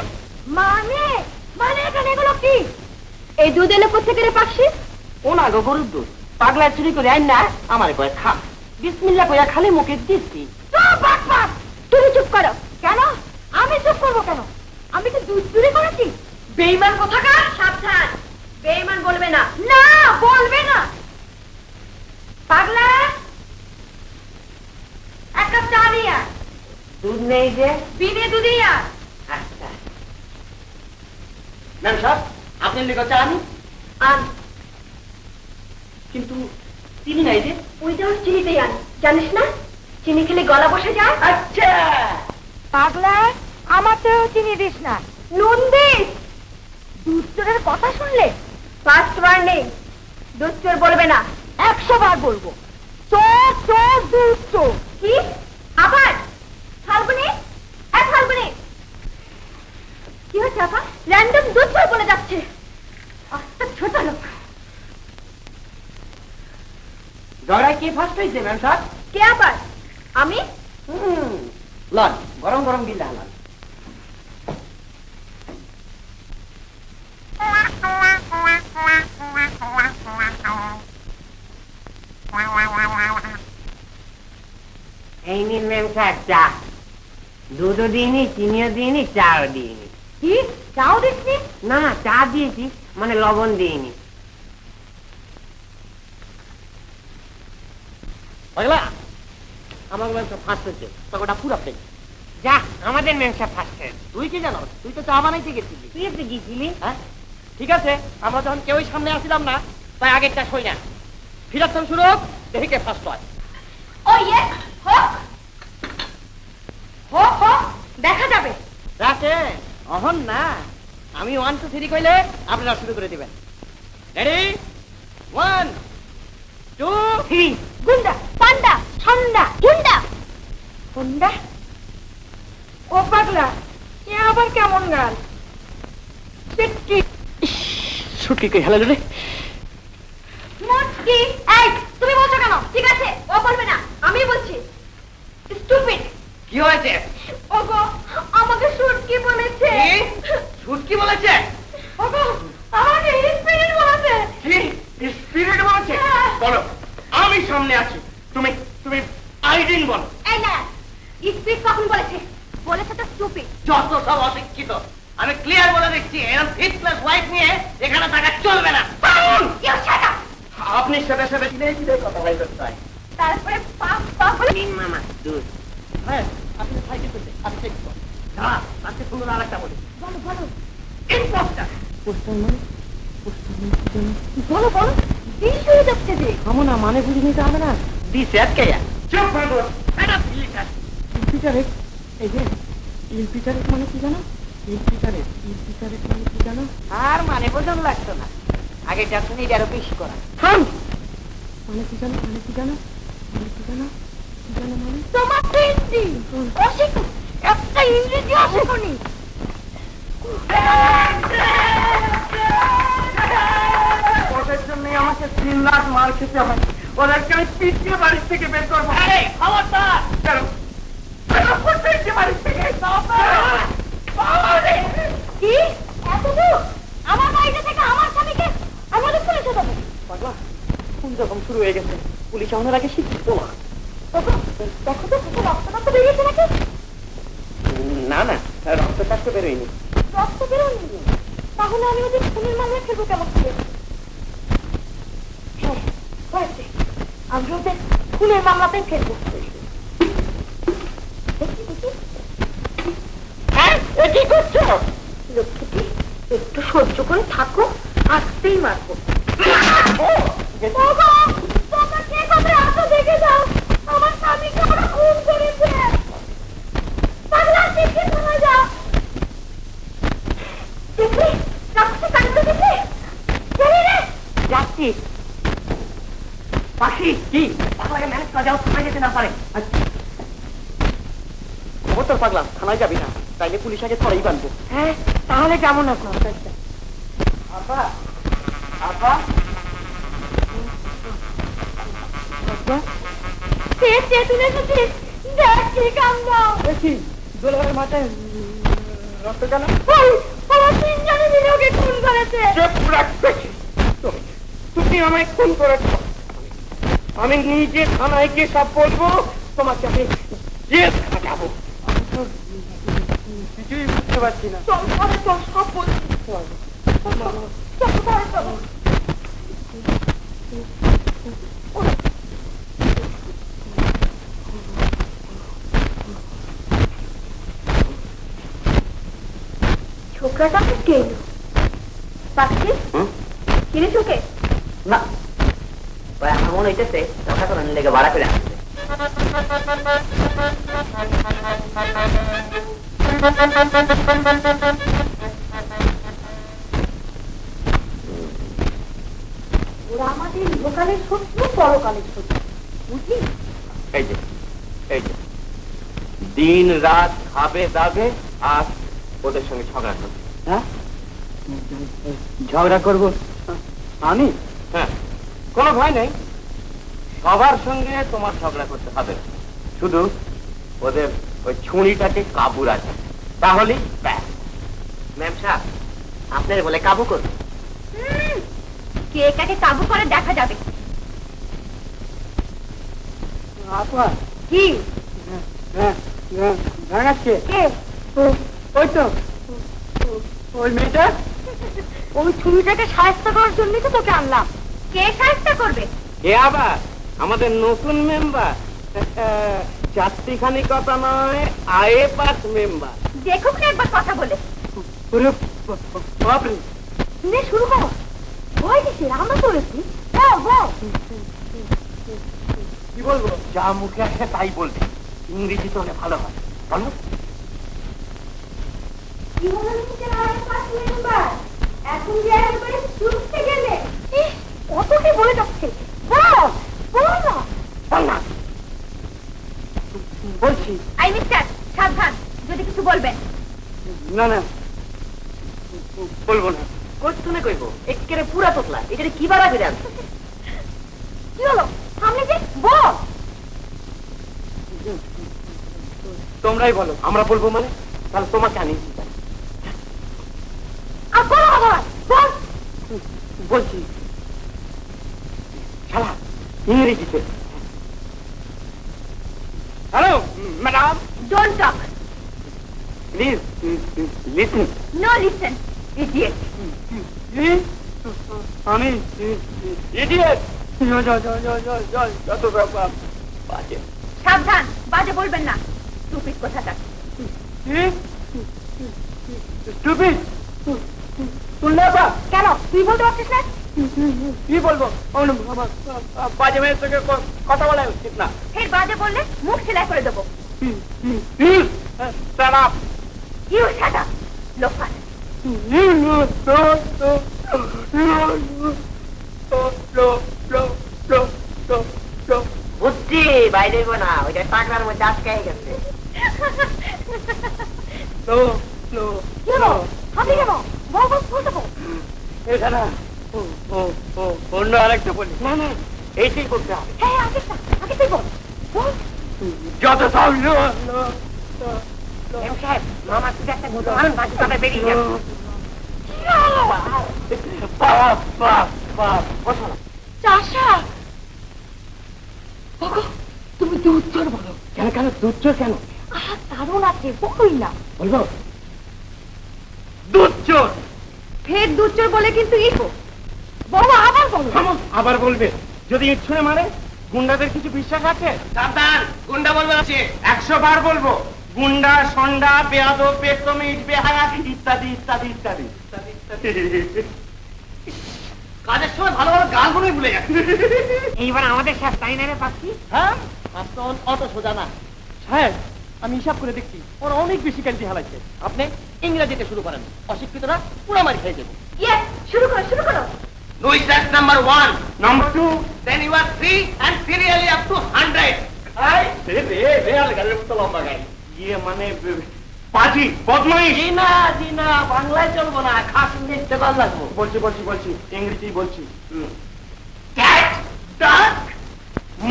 মানে মানে এখানে এগুলো কি? এই দুধ এলো কোথেকে রে পাখি? ও না গো, গরুর দুধ। পাগলা চুরি করে আইন না আমারে কয়ে খা। বিসমিল্লাহ কইয়া খালি মুখে দিচ্ছি। তুমি চুপ করো। কেন? আমি চুপ করবো কেন? আমি কি দুধ চুরি করেছি? বেঈমান কোথাকার! সাবধান, বেঈমান বলবে না। না, বলবে না। পাগলা, এক কাপ চা নিয়ে আয়। দুধ নেই যে। বিনে দুধই আর আচ্ছা ম্যাম সাহেব, আপনার লেখা চা আনি। আন। কিন্তু চিনি নাই যে। ওই যে চিনিতেই আন, জানিস না চিনি খেলে গলা বসে যায়। আচ্ছা পাগলা, আমাকেও চিনি দিস না, নুন দিস। দুধ চোরের কথা শুনলে ফার্স্ট ওয়ার্নিং, দুধ চোর বলবে না, 100 বার বলবো। চোর চোর দুধ চোর। কি আবার? ফাল্গুনি, ফাল্গুনি, কি হচ্ছে আপা? র্যান্ডম দুধ চোর বলে যাচ্ছে। আচ্ছা ছোট লোক। ঝগড়ায় কে ফার্স্ট হয়েছে ম্যাম সাহেব? কে আবার? আমি? লন, গরম গরম বিল হালান। এই নিন ম্যাম সাহেব চা। দুধও দিইনি, চিনিও দিইনি, চাও দিইনি। কি চাও দিসনি? না, চা দিয়েছি, মানে লবণ দিইনি। পাগলা, আমার ম্যাম সাহেব ফার্স্ট হয়েছে, তোকে ওটা পুরো আপনি। যা, আমাদের ম্যাম সাহেব ফার্স্ট। তুই কি জানো? তুই তো চা বানাইতে গেছিলি। তুই একটু গিয়েছিলি? হ্যাঁ ঠিক আছে, আমরা যখন কেউই সামনে আসছিলাম না, তাই আগেরটা সই না। ফিরাচ্ছন শুরু হোক, দেখি কে ফার্স্ট হয়। ও ইয়ে, হোক হোক হোক, দেখা যাবে। রাখে অহন না, আমি 1 2 3 কইলে আপনারা শুরু করে দিবেন। রেডি 1 2 3। গুন্ডা, পান্ডা, ঠান্ডা, গুন্ডা, গুন্ডা। ও পাগলা, এ আবার কেমন গান? সিটকি ছুটকি কই হেলালো রে। মুটকি, এই তুমি বলছো কেন? ঠিক আছে, ও বলবে না, আমি বলছি। স্টুপিড। কি হয়েছে? ওগো, আমাকে সুটকি বলেছে। ছুটকি বলেছে? ওগো, আমাকে স্পিরিট বলেছে। কি স্পিরিট বলছে? বলো, আমি সামনে আছি। তুমি তুমি আইডিন বলো। এই না, স্পিরিট কখন বলেছে? বলেছে তো স্টুপিড। যত সব অশিক্ষিত, আমি ক্লিয়ার বলে দিচ্ছি, এরকম ফিটনেস ওয়াইফ নিয়ে এখানে থাকা চলবে না। You shut up. আপনি সাথে সাথে কিনে কথা বলতে চাই। তারপরে পাপ পাপ বলে নিন মামা দুধ। হ্যাঁ, আপনি সাইকেল করতে আপনি চেক করুন। দাঁড়া, তাকে সুন্দর আরেকটা বলি। বলো বলো ইম্পোস্টার। বলো বলো, দিন শুরু যাচ্ছে যে। থামো না, মানে বুঝে নিতে হবে না। দিছে আটকে যা। চুপ করে বস। এটা ফিল্টার। ইলপিটারেট, এই যে ইলপিটারেট মানে কি জানো? ইলপিটারেট মানে কি জানো? আর মানে বোঝন লাগতো না, আগে যা শুনি আরো বেশি করা। মানে কি জানো? মানে কি জানো? মানে কি জানো? কি জানো মানে? তোমার পিন্ডি অশিক, একটা ইংরেজি অশিকনি। ওদের জন্য আমাকে 3 লাখ মার খেতে হয়। ওদেরকে আমি পিটিয়ে বাড়ির থেকে বের করবো। এই খবরদার! কেন? কেন পিটিয়ে বাড়ির থেকে? কি এত দূর? আমার বাড়িতে থেকে আমার স্বামীকে আমাদের পুলিশে দেবো? পাগলা, কোন রকম শুরু হয়ে গেছে? পুলিশ আমাদের আগে শিখত না। ওগো, দেখো তো কিছু রক্ত বেরিয়েছে নাকি? না না, রক্তটা তো বেরোয়নি। রক্ত বেরোয়নি? তাহলে আমি ওদের খুনের মামলা খেলবো কেমন করে? হ্যাঁ, হয়েছে, আমরা ওদের খুনের মামলাতেই খেলবো। দেখি দেখি। হ্যাঁ, এ কি করছো? লক্ষ্মীটি, একটু সহ্য করে থাকো, আসতেই মারবো। ওগো, তোমরা কে কোথায় আছো দেখে যাও, আমার স্বামীকে ওরা খুন করেছে। পাগলা, দেখে শোনা যাও। দেখলি, রক্ত কাটতে দেখলি? চলে রে। যাচ্ছি। পাখি কি পাগলাকে ম্যানেজ করা যাও, থানায় যেতে না পারে। খবর তোর পাগলা, থানায় যাবি না, তাইলে পুলিশ আগে ধরেই বানবো। হ্যাঁ, তাহলে কেমন হতো? আপা, আপা, তুলে এসেছিস, দেখ কি কাণ্ড। দেখি দোলারের মাথায় রক্ত কেন? ওই, আমার 3 জনে মিলে ওকে খুন করেছে। চুপ রাখবে। তুমি আমায় খুন করেছ। আমি নিজে থানায় গিয়ে সব বলবো। তোমাকে আমি জেল খাটাবো। কিছুই বুঝতে পারছি না। চল ঘরে চল, সব বলছি। চল ঘরে চলো। ছোকরাটা কে এলো? পাখি কিনে চোখে না ওই আমার মনে হইতেছে কথা করেন লেগে ভাড়া করে আসছে ওরা আমাদের লোকালের শত্রু পরকালের শত্রু বুঝলি? এই যে দিন রাত খাবে দাবে আর ওদের সঙ্গে ঝগড়া করবে। হ্যাঁ ঝগড়া করবো আমি? হ্যাঁ, কোনো ভয় নেই, সবার সঙ্গে তোমার ঝগড়া করতে হবে না। শুধু ওদের ওই ছুরিটাকে কাবু রাখে, তাহলেই ব্যাস। ম্যাম সাহেব আপনার বলে কাবু করবে কে কাকে কাবু করে দেখা যাবে। আপা কি ভাঙাচ্ছে কে? ওই তো ওই মেয়েটা। ওই ছুরিটাকে সাহায্য করার জন্যই তো তোকে আনলাম। কে সাহায্য করবে? এ আবার আমাদের নতুন মেম্বার, চারটিখানি কথা নয়, আয়ে পাস মেম্বার। দেখুক না একবার কথা বলে। ওরে বাপরে, নে শুরু করো। ভয় কিসের? আমরা চলেছি। বল বল। কি বলবো? যা মুখে আসে তাই বলবে, ইংরেজি তো অনেক ভালো হয়। বলো। কি হলো নিজের আয়ে পাস মেম্বার? এখন যে একবারে চুপতে গেলে। কত কি বলে যাচ্ছে? বল বল না। বল না। বলছি। আই মিস্টার সাবধান, যদি কিছু বলবেন। না না বলবো না। কোথুনে কইব একেবারে পুরা তোতলা এটা কি ভাড়া করে আনছে কি হলো? সামনে যে বল। তোমরাই বলো। আমরা বলবো মানে? তাহলে তোমাকে আনিয়েছি। আর বলো আবার বল। বলছি শালা ইংরেজিতে। Hello madam, don't talk, please listen. No listen, idiot. আমি ইডিয়েট? যত ব্যাপার বাজে। সাবধান, বাজে বলবেন না। স্টুপিড কথাটা। স্টুপিড শুনলে বা? কেন তুই বলতে পারছিস না? কি বলবো? বাজে মেয়ের সঙ্গে কথা বলা উচিত না। ফের বাজে বললে মুখ সেলাই করে দেবো। Shut up! You shut up loafer. বুদ্ধি বাইরে না ওইটা টাকার মধ্যে আটকাই গেছে কি হলো? হাতে কেন? বল বল বল দেবো। এখানে অন্য আরেকটা বলি। না না, এইটাই করতে হবে। হ্যাঁ আগে তুই বল বল। যত সব সাহেব মামা থেকে একটা গুঁতো আন বাকি কথা বেরিয়ে যাবে বাপ বাপ বাপ। চাষা তুমি দুধ চোর বলো। কেন কেন দুধ চোর কেন? কারণ আছে, বলুই না। বলবো দুধ চোর। ফের দুচ্চর বলে কিন্তু ইকো বলো, আবার বলো। আবার বলবে? যদি ইট ছুঁড়ে মারে? গুন্ডাদের কিছু বিশ্বাস আছে? সাবধান, গুন্ডা বলবো আছে, 100 বার বলবো। গুন্ডা, সন্ডা, বেয়াদব, পেট্রোমিট, বেহায়া ইত্যাদি ইত্যাদি ইত্যাদি কাজের সময় ভালো ভালো গালগুলোই ভুলে যাচ্ছে। এইবার আমাদের সাহেব তাই না রে পাচ্ছি হ্যাঁ, অত সোজা না সাহেব। আমি হিসাব করে দেখছি ওরা অনেক বেশি ক্যান্টি হারাইছে। আপনি ইংরেজিতে শুরু করেন, অশিক্ষিতরা পুরো মারি খেয়ে যাবো। ইয়েস, শুরু করো। Louis, that's number 1. Number 2. Then you are 3 and serially up to 100. ইয়ে মানে পাজি বদমাইশ। জিনা বাংলায় চলবো না খাস নিতে কল লাগবো বলছি ইংরেজি বলছি। ক্যাট, ডাক,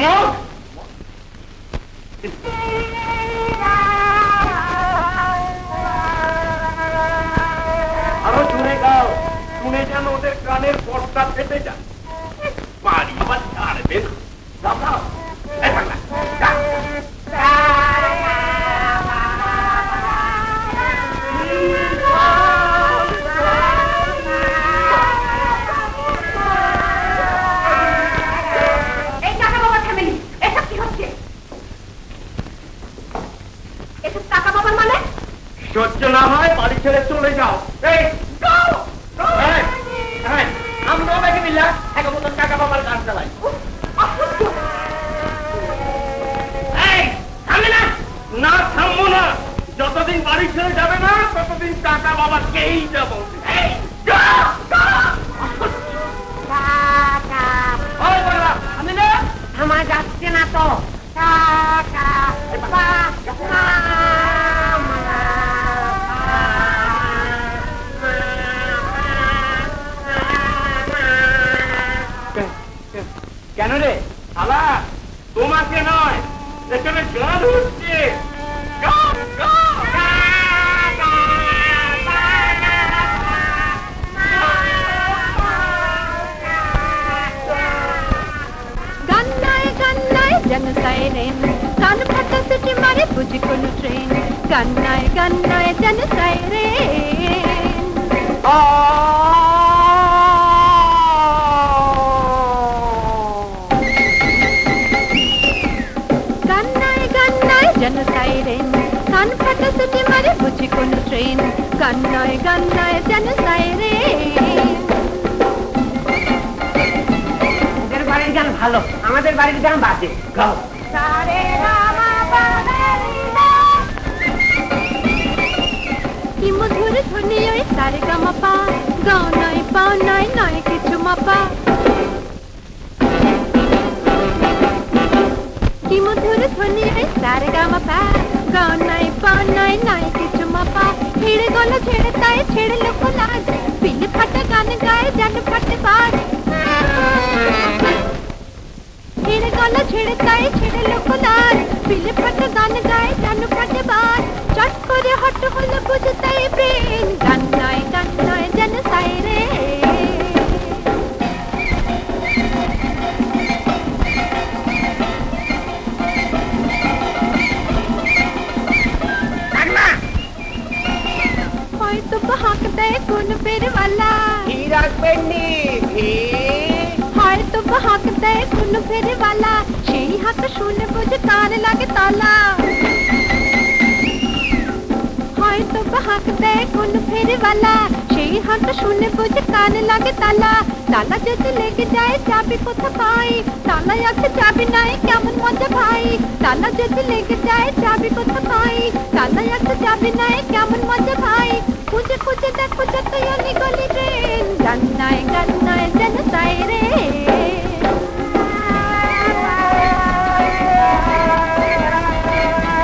মগ। আরো জোরে গাও, শুনে যেন ওদের কানের পর্দা ফেটে যায়। বাড়ি আবার ছাড়বে না। যাও, এই বাংলা, যাও। এই টাকা বাবার ফ্যামিলি, এসব কি হচ্ছে? এসব টাকা বাবার মানে? সহ্য না হয় বাড়ি ছেড়ে চলে যাও। এই যাও, যাও। এই, এই, আমরা ব্যাগে মিল্লা এক মতন কাকা বাবার গান চালাই। এই, থামবে না? না থামবো না, যতদিন বাড়ি ছেড়ে যাবে না ততদিন কাকা বাবাকেই যাবো। এই, যাও, যাও। ওই বড়রা, আমি না আমার যাচ্ছে না তো কাকা কেন রে শালা? তোমাকে নয়, এখানে গান হচ্ছে। গান, গান। गन्नाय गन्नाय जन सायरेन कान फटा सिटी मारे बुझ कोन ट्रेन गन्नाय गन्नाय जन सायरेन गन्नाय गन्नाय जन सायरेन कान फटा सिटी मारे बुझ कोन ट्रेन गन्नाय गन्नाय जन सायरेन ওদের বাড়ির গান ভালো, আমাদের বাড়ির গান বাজে। গাও। सारे रामा बाबा কি মধুর ধ্বনি ওই সারে গামা পা গাও নাই পাও নাই নয় কিছু মাপা কি মধুর ধ্বনি ওই সারে গামা পা গাও নাই পাও নাই নয় কিছু মাপা ছেড়ে গলা ছেড়ে তাই ছেড়ে লোক লাজ পিলে ফাটা গান গায়ে জান ফাটে বাজ ছেড়ে গলা ছেড়ে তাই ছেড়ে লোক লাজ পিলে ফাটা গান গায়ে জান ফাটে বাজ চট করে হট হলো বুঝতাই প্রেম গান্নায় গান্নায় জন সাইরে হয়তো বহাক দেয় কোন ফেরওয়ালা কি রাখবেন নি হয়তো বহাক দেয় কোন ফেরওয়ালা সেই হাত শুনে বুঝে কান লাগে তালা হয়তো বহাক দেয় কোন ফেরওয়ালা সেই হাত শুনে বুঝে কান লাগে তালা তালা যদি লেগে যায় চাবি কোথা পাই তালা আছে চাবি নাই কেমন মজা ভাই তালা যদি লেগে যায় চাবি কোথা পাই তালা আছে চাবি নাই কেমন মজা ভাই খুঁজে খুঁজে দেখো যত অলি গলি ট্রেন গন্নায় গন্নায় জন সাইরে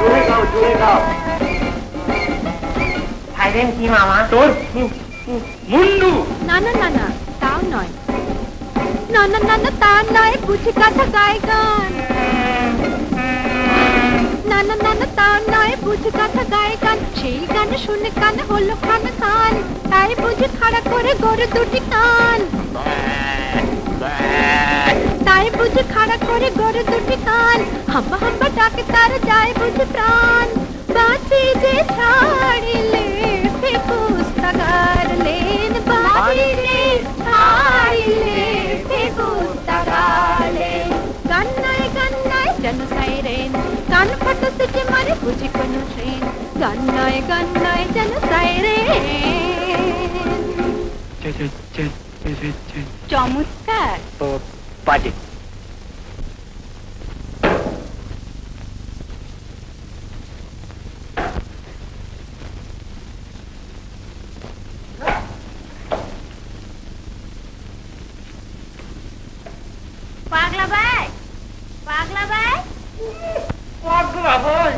জোরে গাও, জোরে গাও। সাইরেন কি মামা? তোর মুন্ডু। না না না না তাও নয় না না না না তা নয় বুঝি কথা গায় গান না না না না তা নয় বুঝি কথা গায় গান সেই গান শুনে কান হলো খান খান তাই বুঝি খাড়া করে গড়ে দুটি কান তাই বুঝি খাড়া করে গড়ে দুটি কান হাম্বা হাম্বা ডাকে তার যায় বুঝি প্রাণ বাঁচি যে ছাড়িলে ফেকুস্তা গারলেন বাঁচি যে ছাড়িলে ফেকুস্তা গারলেন গন্নায় গন্নায় জন সাইরেন কান ফাটা সিটি মারে বুঝি কোন ট্রেন গন্নায় গন্নায় জন সাইরেন চমৎকার বাজে। পাগলা ভাই পাগলা ভাই পাগলা ভাই,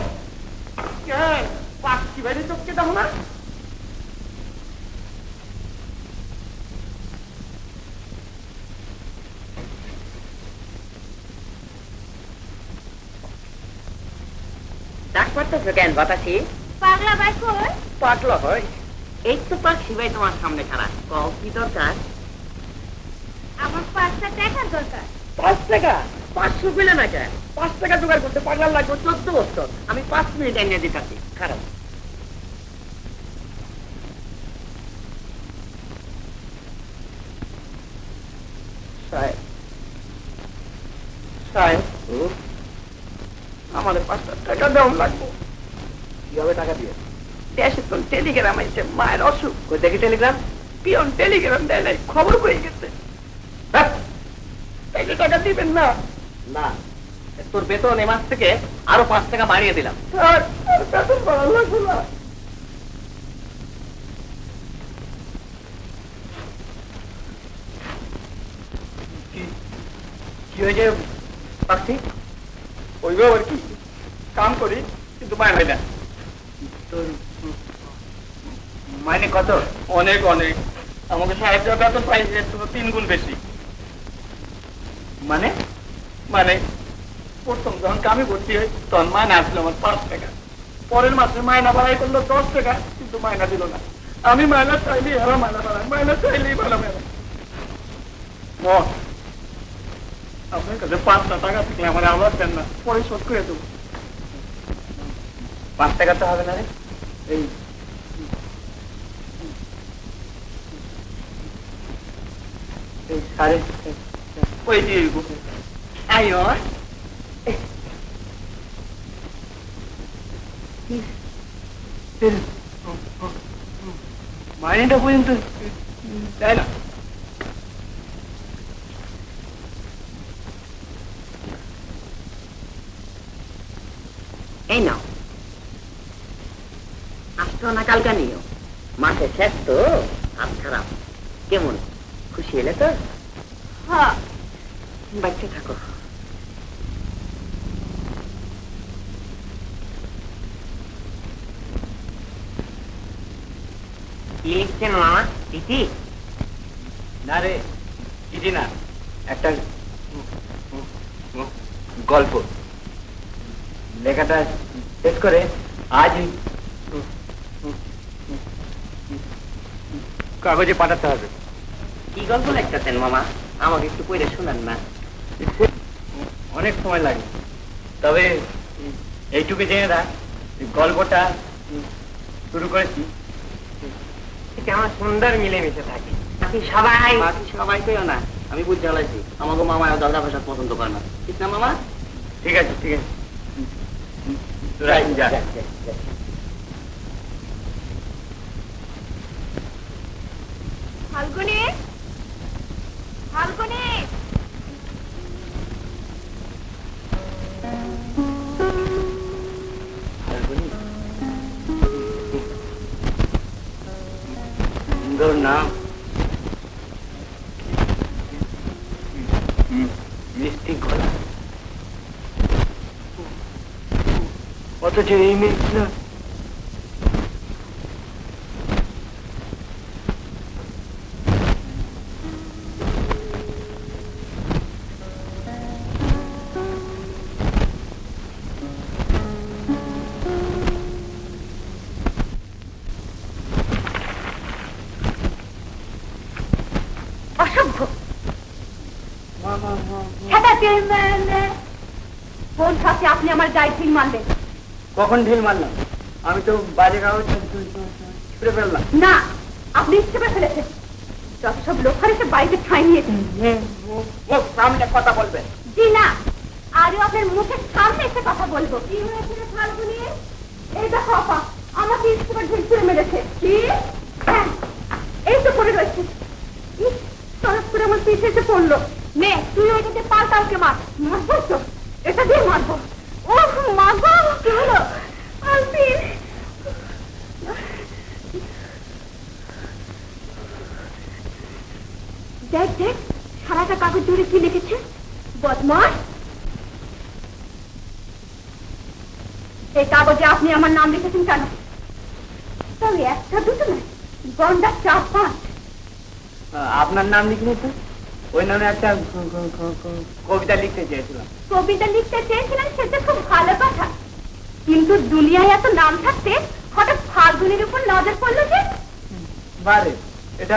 কেন পাখি বাইরে চোখকে দাও না? ডাক পড়তেছো কেন বাতাসি? পাগলা ভাই কই পাগলা ভাই, এই তো পাখি ভাই তোমার সামনে খাড়া। কও কি দরকার? আমার 5টা টাকা দরকার 5 টাকা? 500 পেলে না কেন? 5 টাকা জোগাড় করতে পাগলার লাগবে 14 বছর। আমি 5 মিনিট এনে দিতেছি। খারাপ সাহেব, সাহেব, আমাদের 5টা টাকা দেওয়া লাগবে। কিভাবে টাকা দিয়ে? দেশে তো টেলিগ্রাম আইছে মায়ের অসুখ। কই দেখি টেলিগ্রাম। পিয়ন টেলিগ্রাম দেয় নাই, খবর হয়ে গেছে। হ্যাঁ, তাইলে টাকা দিবেন না? না, তোর বেতন এ মাস থেকে আরো 5 টাকা বাড়িয়ে দিলাম। আর বেতন বাড়ানো লাগবে না। কি হয়েছে পাখি? ওই আর কি, কাম করি কিন্তু মায় হয় না। তোর মাইনে কত? অনেক অনেক, আমাকে 6000 বেতন পাইছে, তো 3 গুণ বেশি। মানে মানে প্রথম যখন কামে ভর্তি হই তখন মায়না আসলো আমার 5 টাকা, পরের মাসে মায়না বাড়াই করলো 10 টাকা, কিন্তু মায়না দিল না। আমি মায়না চাইলেই এরা মায়না বাড়ায়, মায়না চাইলেই ভালো মেলা। আপনার কাছে 5টা টাকা থাকলে আমার আবার দেন না, পরে শোধ করে দেবো। 5 টাকা তো হবে না রে। এই সাড়ে ওই দিয়ে আইও মাইনেটা পর্যন্ত দেয় না। এই নাও, আজকে না কালকা নিও, মাসে শেষ তো, হাত খারাপ। কেমন খুশি এলে তো? হ্যাঁ, বাচ্চা থাকো। কি লিখছেন মামা? চিঠি? না রে, চিঠি না, একটা গল্প। লেখাটা শেষ করে আজ কাগজে পাঠাতে হবে। কি গল্প লিখতেছেন মামা? আমাকে একটু পড়ে শোনান না। অনেক সময় লাগে, তবে এইটুকু জেনে রাখ, গল্পটা শুরু করেছি এটা আমার সুন্দর মিলেমিশে থাকে। বাকি সবাই কেউ না, আমি বুঝতে পারছি আমাকে মামা দাদা ভাষা পছন্দ করে না, ঠিক না মামা? ঠিক আছে ঠিক আছে, যা। ফাল্গুনি, ফাল্গুনি, সুন্দর নাম, মিষ্টি গলা, অথচ এই মেয়েটা অসভ্য। কোন সাথে আপনি আমার গায়ে ঠিক মানলেন? কখন ঢিল মারলাম? আমি তো বাজে কাগজ ছুড়ে ফেললাম। না, আপনি ইচ্ছে করে ফেলেছেন। যত সব লোক এসে বাড়িতে ঠাঁই নিয়েছেন। মুখ সামনে কথা বলবেন। জি না, আরও আপনার মুখের সামনে এসে কথা বলবো। কি হয়েছে রে ফাল্গুনি? এই দেখো আপা, আমাকে ইচ্ছে করে ঢিল ছুঁড়ে মেরেছে। কি? হ্যাঁ, এই তো পড়ে রয়েছে। তরফ করে আমার পিঠে এসে পড়লো। নে, তুই ওইটাতে পাল্টা ওকে মার। মারবো তো, এটা দিয়ে মারবো। ও মাগো, কি হলো? আলপিন, দেখ দেখ, সারাটা কাগজ জুড়ে কি লিখেছে? বদমাস! এই কাগজে আপনি আমার নাম লিখেছেন কেন? তবে একটা দুটো নয়, গন্ডা 4-5। আপনার নাম লিখিনি তো, ওই নামে একটা কবিতা লিখতে চেয়েছিলাম। কবিতা লিখতে চেয়েছিলেন, সেটা খুব ভালো কথা, কিন্তু দুনিয়ায় এত নাম থাকতে হঠাৎ ফাল্গুনের উপর নজর পড়লো যে? বারে, এটা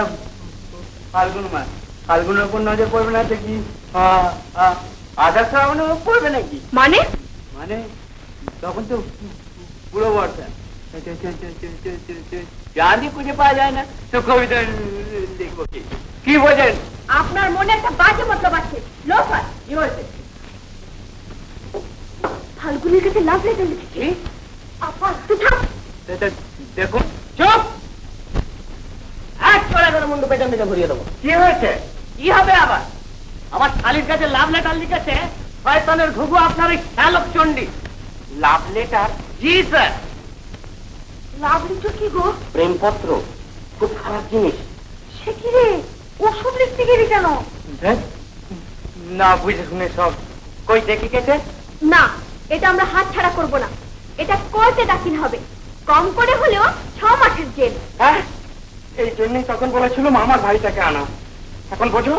ফাল্গুন মাস, ফাল্গুনের উপর নজর পড়বে না তো কি আধার শ্রাবণের উপর পড়বে নাকি? মানে মানে তখন তো পুরো বর্ষা, জানি খুঁজে পাওয়া যায় না, তো কবিতা লিখবো কি? কি বোঝেন? আপনার মনে একটা বাজে মতলব আছে। লোফার, কি হয়েছে? ফাল্গুনের কাছে লাভ লেটার লিখেছে। আপা তুই থাম, দেখুন। চুপ! এক চড়া করে মুন্ডু পেছন দিকে ঘুরিয়ে দেবো। কি হয়েছে? কি হবে আবার? আমার শালির কাছে লাভ লেটার লিখেছে শয়তানের ঘুঘু আপনার এই শ্যালক চণ্ডী। Love letter? জি স্যার। লাভ লিখছো কি গো? প্রেমপত্র খুব খারাপ জিনিস। সে কি রে, ওসব লিখতে গেলি কেন? না বুঝে শুনে সব। কই দেখি কেছে? না, এটা আমরা হাত ছাড়া করবো না। এটা কোর্টে দাখিল হবে, কম করে হলেও 6 মাসের জেল। হ্যাঁ, এই জন্যই তখন বলেছিলাম আমার ভাইটাকে আনা। এখন বোঝো?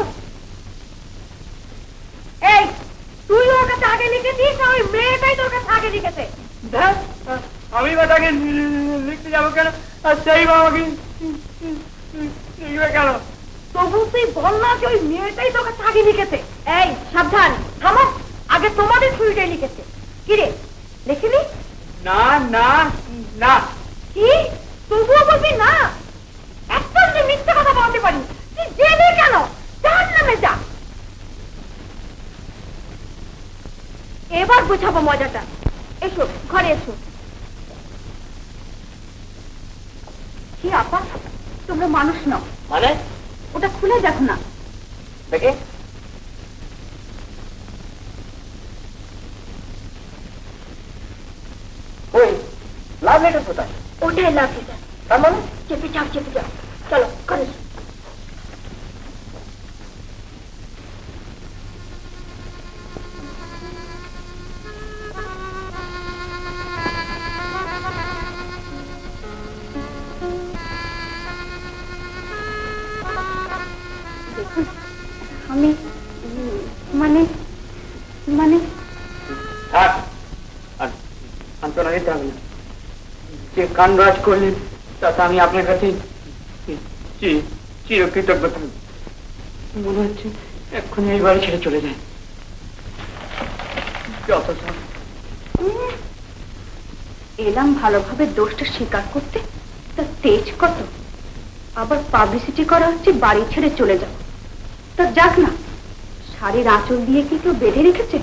এই, তুই ওর কাছে আগে লিখেছিস না ওই মেয়েটাই তোর কাছে আগে লিখেছে? আমি বা তাকে লিখতে যাবো কেন? আর সেই বা আমাকে লিখবে কেন? তবু তুই বল না যে ওই মেয়েটাই তোর কাছে আগে লিখেছে। এই সাবধান, থামো। আগে তোমাদের ছুরিটাই লিখেছে। কি রে, লিখিনি? না না না। কি তবুও বলবি না? একটা যে মিথ্যে কথা বলতে পারি, তুই জেলে কেন? জাহান্নামে যা। এবার বুঝাবো মজাটা। এসো, ঘরে এসো। কি আপা, তোমরা মানুষ নাও? মানে ওটা খুলে দেখো না। দেখে ওই লাভ লেটার কোথায়? ওটাই লাভ লেটার। তার মানে চেপে যাও, চেপে যাও। চলো ঘরে এসো। দেখুন, আমি মানে মানে থাক, আর সান্ত্বনা দিতে হবে না। যে কাণ্ডরাজ করলেন তাতে আমি আপনার কাছে চিরকৃতজ্ঞ থাকব। মনে হচ্ছে এক্ষুনি এই বাড়ি ছেড়ে চলে যায়। যত সব। এলাম ভালোভাবে দোষটা স্বীকার করতে, তা তেজ কত। আবার পাবলিসিটি করা হচ্ছে বাড়ি ছেড়ে চলে যাও। তা যাক না, শাড়ির আঁচল দিয়ে কি কেউ বেঁধে রেখেছে?